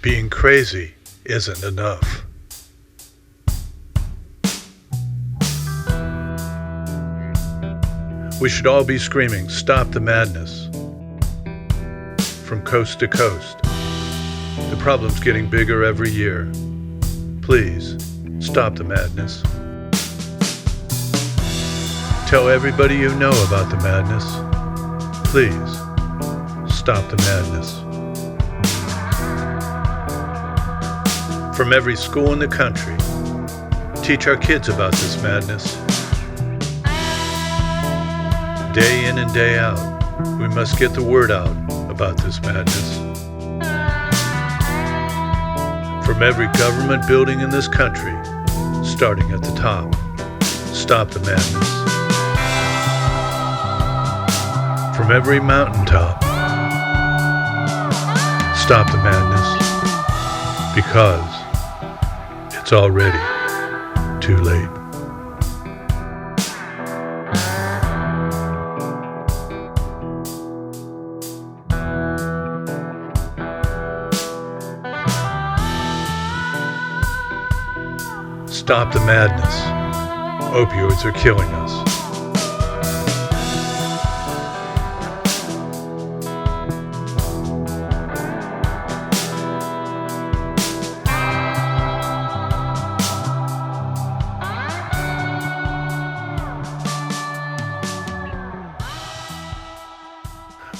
Being crazy isn't enough. We should all be screaming, "Stop the madness!" from coast to coast. The problem's getting bigger every year. Please, stop the madness. Tell everybody you know about the madness. Please, stop the madness. From every school in the country, teach our kids about this madness. Day in and day out, we must get the word out about this madness. From every government building in this country, starting at the top, stop the madness. From every mountaintop, stop the madness, because it's already too late. Stop the madness. Opioids are killing us.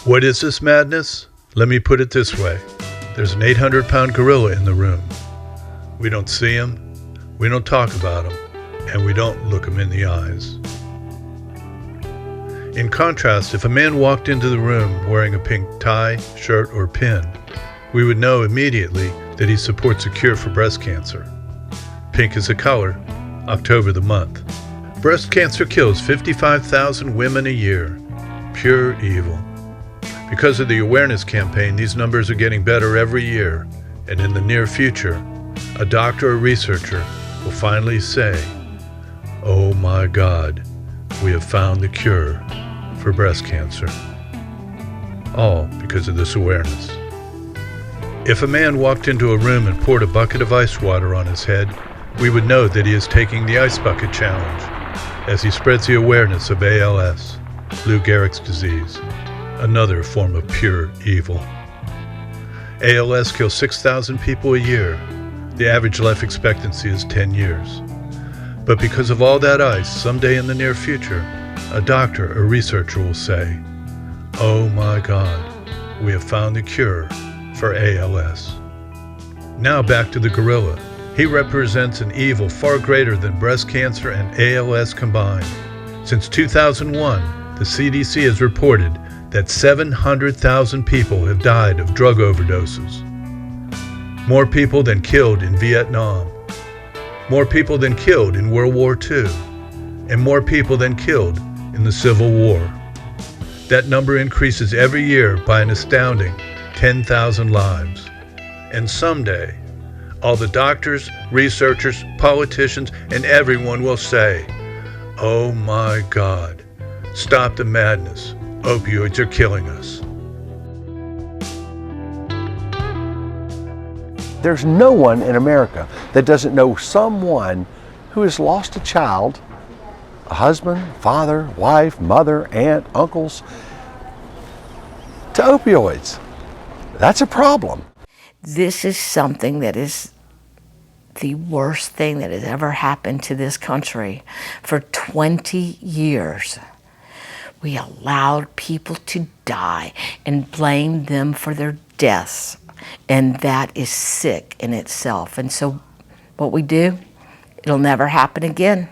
What is this madness? Let me put it this way. There's an 800-pound gorilla in the room. We don't see him, we don't talk about him, and we don't look him in the eyes. In contrast, if a man walked into the room wearing a pink tie, shirt, or pin, we would know immediately that he supports a cure for breast cancer. Pink is a color, October the month. Breast cancer kills 55,000 women a year. Pure evil. Because of the awareness campaign, these numbers are getting better every year, and in the near future, a doctor or researcher will finally say, "Oh my God, we have found the cure for breast cancer." All because of this awareness. If a man walked into a room and poured a bucket of ice water on his head, we would know that he is taking the Ice Bucket Challenge as he spreads the awareness of ALS, Lou Gehrig's disease, another form of pure evil. ALS kills 6,000 people a year. The average life expectancy is 10 years. But because of all that ice, someday in the near future, a doctor or researcher will say, "Oh my God, we have found the cure for ALS." Now back to the gorilla. He represents an evil far greater than breast cancer and ALS combined. Since 2001, the CDC has reported that 700,000 people have died of drug overdoses. More people than killed in Vietnam. More people than killed in World War II. And more people than killed in the Civil War. That number increases every year by an astounding 10,000 lives. And someday, all the doctors, researchers, politicians, and everyone will say, "Oh my God, stop the madness. Opioids are killing us." There's no one in America that doesn't know someone who has lost a child, a husband, father, wife, mother, aunt, uncles, to opioids. That's a problem. This is something that is the worst thing that has ever happened to this country. For 20 years, we allowed people to die and blamed them for their deaths. And that is sick in itself. And so what we do, it'll never happen again.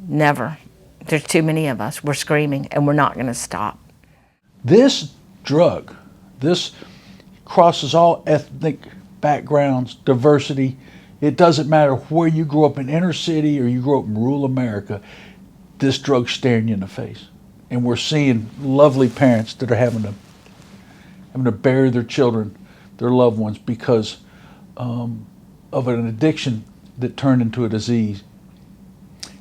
Never. There's too many of us. We're screaming and we're not going to stop. This drug, this crosses all ethnic backgrounds, diversity. It doesn't matter where you grew up in inner city or you grew up in rural America, this drug's staring you in the face. And we're seeing lovely parents that are having to bury their children, their loved ones, because of an addiction that turned into a disease.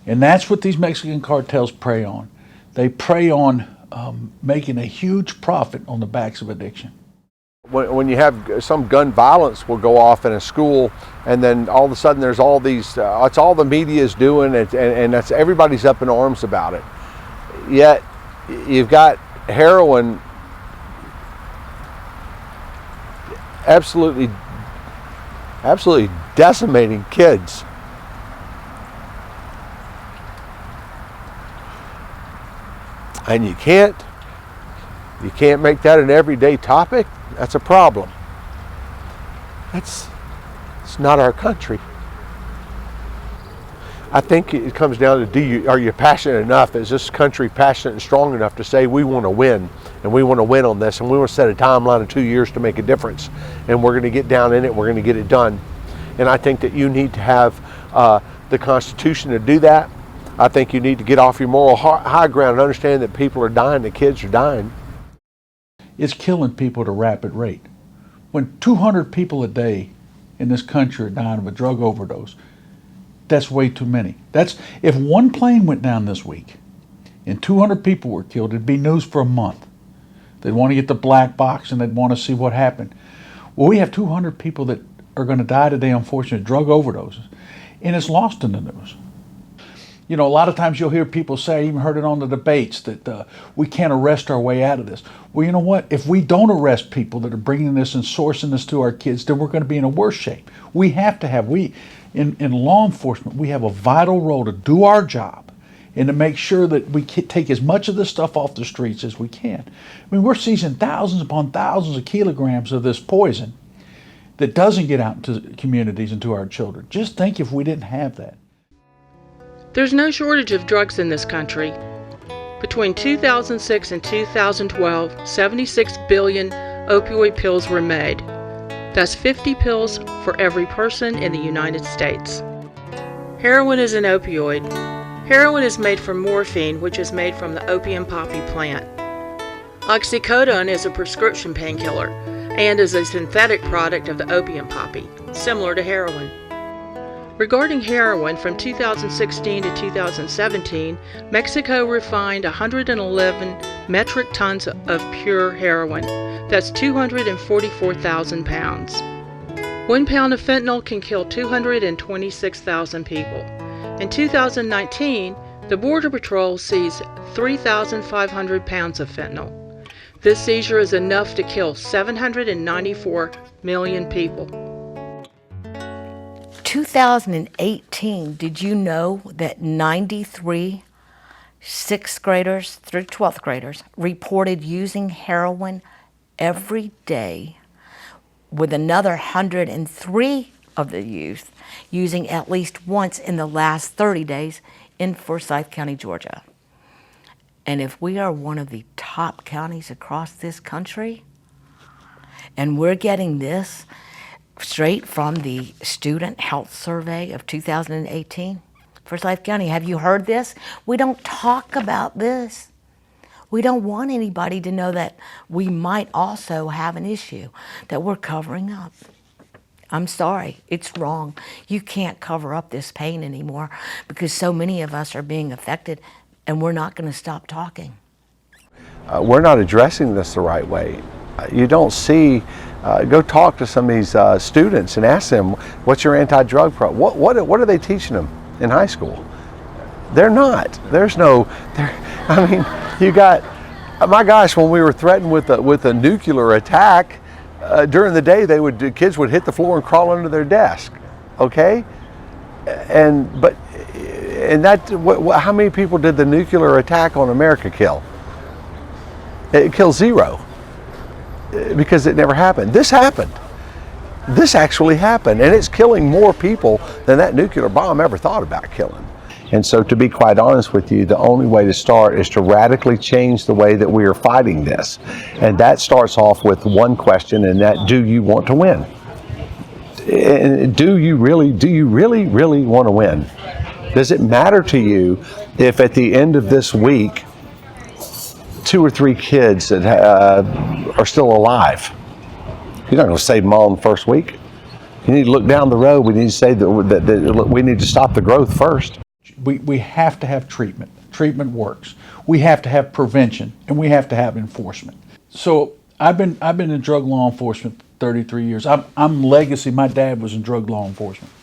And that's what these Mexican cartels prey on. They prey on making a huge profit on the backs of addiction. When you have some gun violence will go off in a school, and then all of a sudden there's all these, it's all the media is doing, and that's everybody's up in arms about it. Yet you've got heroin absolutely decimating kids. And you can't make that an everyday topic. That's a problem. It's not our country. I think it comes down to are you passionate enough? Is this country passionate and strong enough to say we want to win, and we want to win on this, and we want to set a timeline of 2 years to make a difference, and we're going to get down in it, we're going to get it done. And I think that you need to have the Constitution to do that. I think you need to get off your moral high ground and understand that people are dying, that kids are dying. It's killing people at a rapid rate. When 200 people a day in this country are dying of a drug overdose, that's way too many. If one plane went down this week and 200 people were killed, it'd be news for a month. They'd want to get the black box and they'd want to see what happened. Well, we have 200 people that are going to die today, unfortunately, drug overdoses, and it's lost in the news. You know, a lot of times you'll hear people say, I even heard it on the debates, that we can't arrest our way out of this. Well, you know what? If we don't arrest people that are bringing this and sourcing this to our kids, then we're going to be in a worse shape. We have to have, in law enforcement, we have a vital role to do our job and to make sure that we take as much of this stuff off the streets as we can. I mean, we're seizing thousands upon thousands of kilograms of this poison that doesn't get out into communities and to our children. Just think if we didn't have that. There's no shortage of drugs in this country. Between 2006 and 2012, 76 billion opioid pills were made. That's 50 pills for every person in the United States. Heroin is an opioid. Heroin is made from morphine, which is made from the opium poppy plant. Oxycodone is a prescription painkiller and is a synthetic product of the opium poppy, similar to heroin. Regarding heroin, from 2016 to 2017, Mexico refined 111 metric tons of pure heroin. That's 244,000 pounds. 1 pound of fentanyl can kill 226,000 people. In 2019, the Border Patrol seized 3,500 pounds of fentanyl. This seizure is enough to kill 794 million people. 2018, did you know that 93 6th graders through 12th graders reported using heroin every day, with another 103 of the youth using at least once in the last 30 days in Forsyth County, Georgia? And if we are one of the top counties across this country, and we're getting this straight from the Student Health Survey of 2018, Forsyth County, have you heard this? We don't talk about this. We don't want anybody to know that we might also have an issue that we're covering up. I'm sorry, it's wrong. You can't cover up this pain anymore because so many of us are being affected, and we're not going to stop talking. We're not addressing this the right way. You don't see, go talk to some of these students and ask them, what's your anti-drug program? What are they teaching them in high school? They're not. I mean, you got, my gosh, when we were threatened with a nuclear attack, during the day kids would hit the floor and crawl under their desk, okay? How many people did the nuclear attack on America kill? It killed zero, because it never happened. This happened. This actually happened, and it's killing more people than that nuclear bomb ever thought about killing. And so, to be quite honest with you, the only way to start is to radically change the way that we are fighting this. And that starts off with one question, and that, do you want to win? And do you really want to win? Does it matter to you if at the end of this week, 2 or 3 kids that are still alive? You're not going to save them all in the first week. You need to look down the road. We need to say that we need to stop the growth first. We have to have treatment. Treatment works. We have to have prevention, and we have to have enforcement. So I've been in drug law enforcement 33 years. I'm legacy. My dad was in drug law enforcement.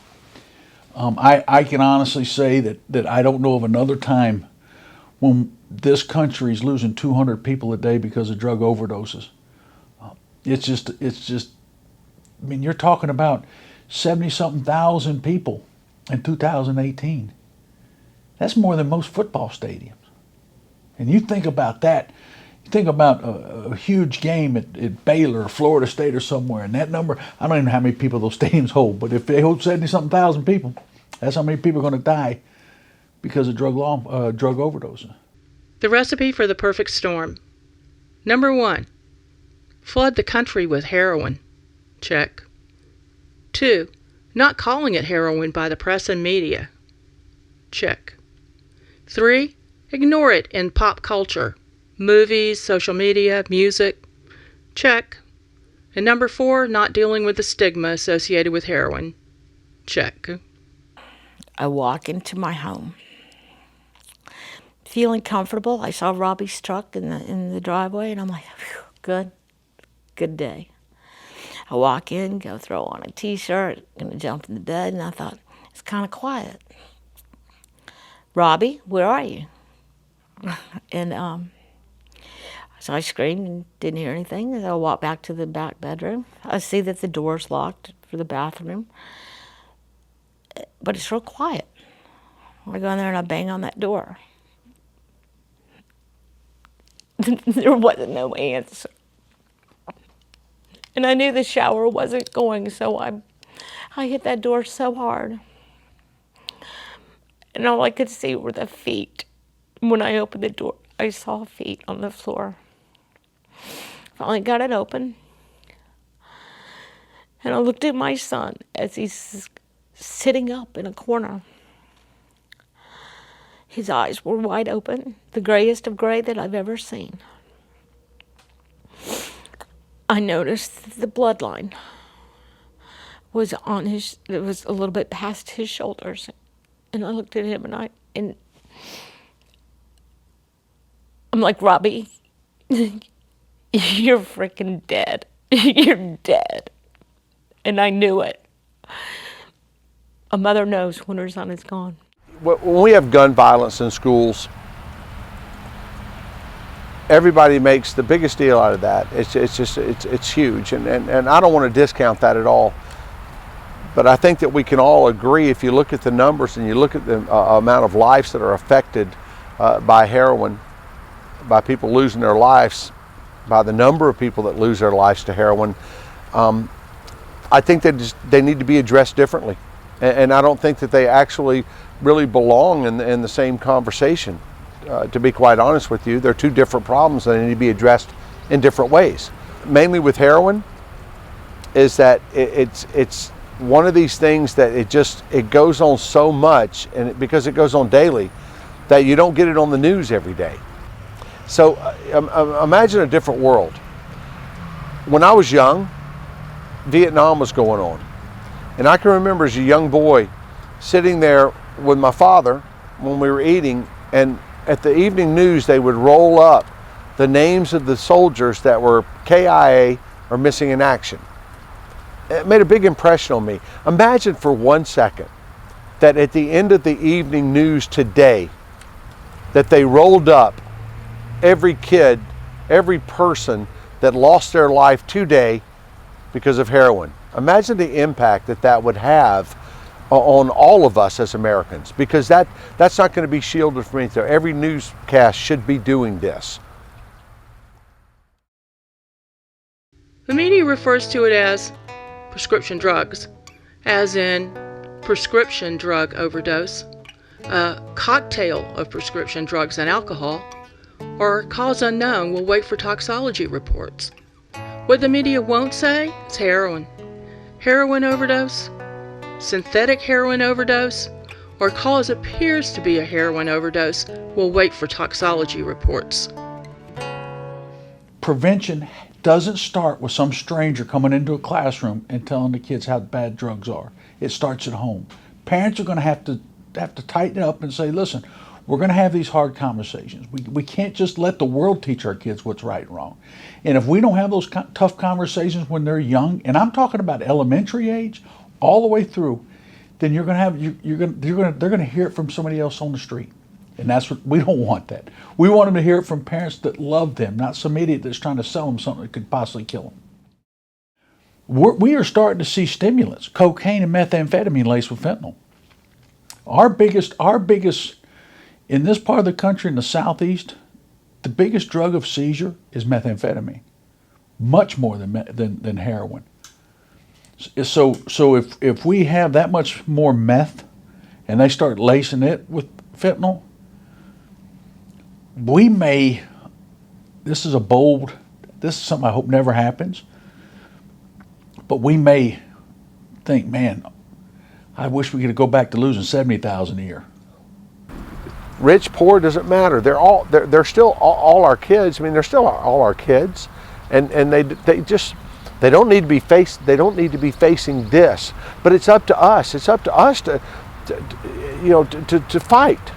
I can honestly say that I don't know of another time when this country is losing 200 people a day because of drug overdoses. It's just. I mean, you're talking about 70-something thousand people in 2018. That's more than most football stadiums. And you think about that. You think about a huge game at Baylor or Florida State or somewhere, and that number, I don't even know how many people those stadiums hold, but if they hold 70-something thousand people, that's how many people are going to die because of drug overdoses. The recipe for the perfect storm. Number 1, flood the country with heroin. Check. 2, not calling it heroin by the press and media. Check. 3, ignore it in pop culture. Movies, social media, music. Check. And number 4, not dealing with the stigma associated with heroin. Check. I walk into my home, feeling comfortable. I saw Robbie's truck in the driveway, and I'm like, phew, good day. I walk in, go throw on a t-shirt, gonna jump in the bed, and I thought, it's kind of quiet. Robbie, where are you? And so I screamed and didn't hear anything. And I walked back to the back bedroom. I see that the door's locked for the bathroom, but it's real quiet. I go in there and I bang on that door. There wasn't no answer. And I knew the shower wasn't going, so I hit that door so hard. And all I could see were the feet. When I opened the door, I saw feet on the floor. Finally got it open. And I looked at my son as he's sitting up in a corner. His eyes were wide open, the grayest of gray that I've ever seen. I noticed the bloodline was on it was a little bit past his shoulders. And I looked at him and I'm like, Robbie, you're freaking dead. You're dead. And I knew it. A mother knows when her son is gone. When we have gun violence in schools, everybody makes the biggest deal out of that. It's huge, and I don't want to discount that at all. But I think that we can all agree, if you look at the numbers and you look at the amount of lives that are affected by heroin, by people losing their lives, by the number of people that lose their lives to heroin, I think they need to be addressed differently. And I don't think that they actually really belong in the same conversation. To be quite honest with you, they're two different problems that need to be addressed in different ways. Mainly with heroin, is that it's one of these things that it goes on so much, and because it goes on daily, that you don't get it on the news every day. So imagine a different world. When I was young, Vietnam was going on. And I can remember as a young boy sitting there with my father when we were eating, and at the evening news they would roll up the names of the soldiers that were KIA or missing in action. It made a big impression on me. Imagine for 1 second that at the end of the evening news today, that they rolled up every kid, every person that lost their life today because of heroin. Imagine the impact that would have on all of us as Americans, because that's not going to be shielded from anything. Every newscast should be doing this. The media refers to it as prescription drugs, as in prescription drug overdose, a cocktail of prescription drugs and alcohol, or cause unknown. Will wait for toxicology reports. What the media won't say is heroin overdose, synthetic heroin overdose, or cause appears to be a heroin overdose. Will wait for toxicology reports. Prevention doesn't start with some stranger coming into a classroom and telling the kids how bad drugs are. It starts at home. Parents are going to have to tighten up and say, listen, We're going to have these hard conversations. We can't just let the world teach our kids what's right and wrong. And if we don't have those tough conversations when they're young, and I'm talking about elementary age all the way through, then they're going to hear it from somebody else on the street. And that's what we don't want. That we want them to hear it from parents that love them, not some idiot that's trying to sell them something that could possibly kill them. We are starting to see stimulants, cocaine and methamphetamine laced with fentanyl. Our biggest in this part of the country, in the southeast, the biggest drug of seizure is methamphetamine, much more than heroin. So if we have that much more meth, and they start lacing it with fentanyl, we may. This is something I hope never happens. But we may think, man, I wish we could go back to losing 70,000 a year. Rich, poor, doesn't matter. They're still all our kids. I mean, they're still all our kids, and they don't need to be facing this. But it's up to us. It's up to us to fight,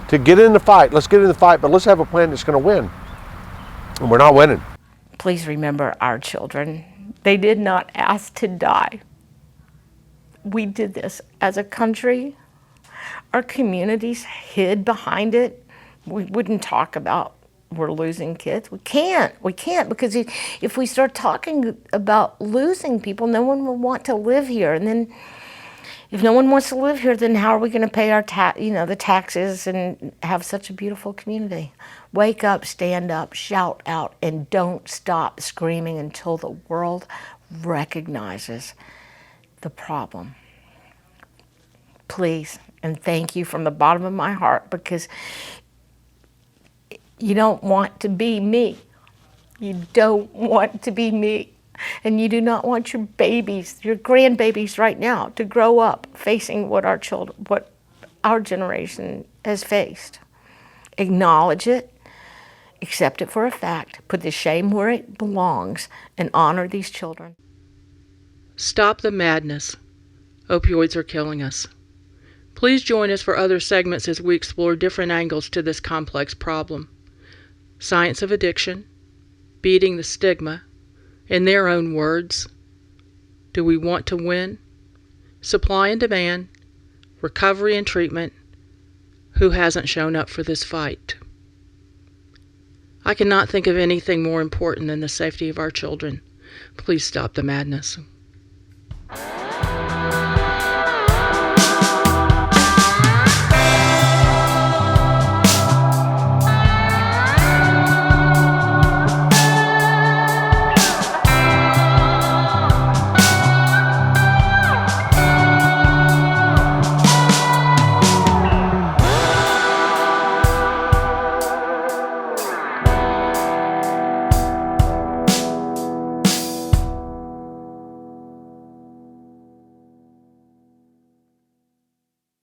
to get in the fight. Let's get in the fight, but let's have a plan that's going to win. And we're not winning. Please remember our children. They did not ask to die. We did this as a country. Our communities hid behind it. We wouldn't talk about we're losing kids. We can't because if we start talking about losing people, no one will want to live here. And then if no one wants to live here, then how are we going to pay our the taxes and have such a beautiful community? Wake up, stand up, shout out, and don't stop screaming until the world recognizes the problem. Please, and thank you from the bottom of my heart, because you don't want to be me. You don't want to be me. And you do not want your babies, your grandbabies right now, to grow up facing what our generation has faced. Acknowledge it, accept it for a fact, put the shame where it belongs, and honor these children. Stop the madness. Opioids are killing us. Please join us for other segments as we explore different angles to this complex problem. Science of addiction, beating the stigma, in their own words, do we want to win? Supply and demand, recovery and treatment, who hasn't shown up for this fight? I cannot think of anything more important than the safety of our children. Please stop the madness.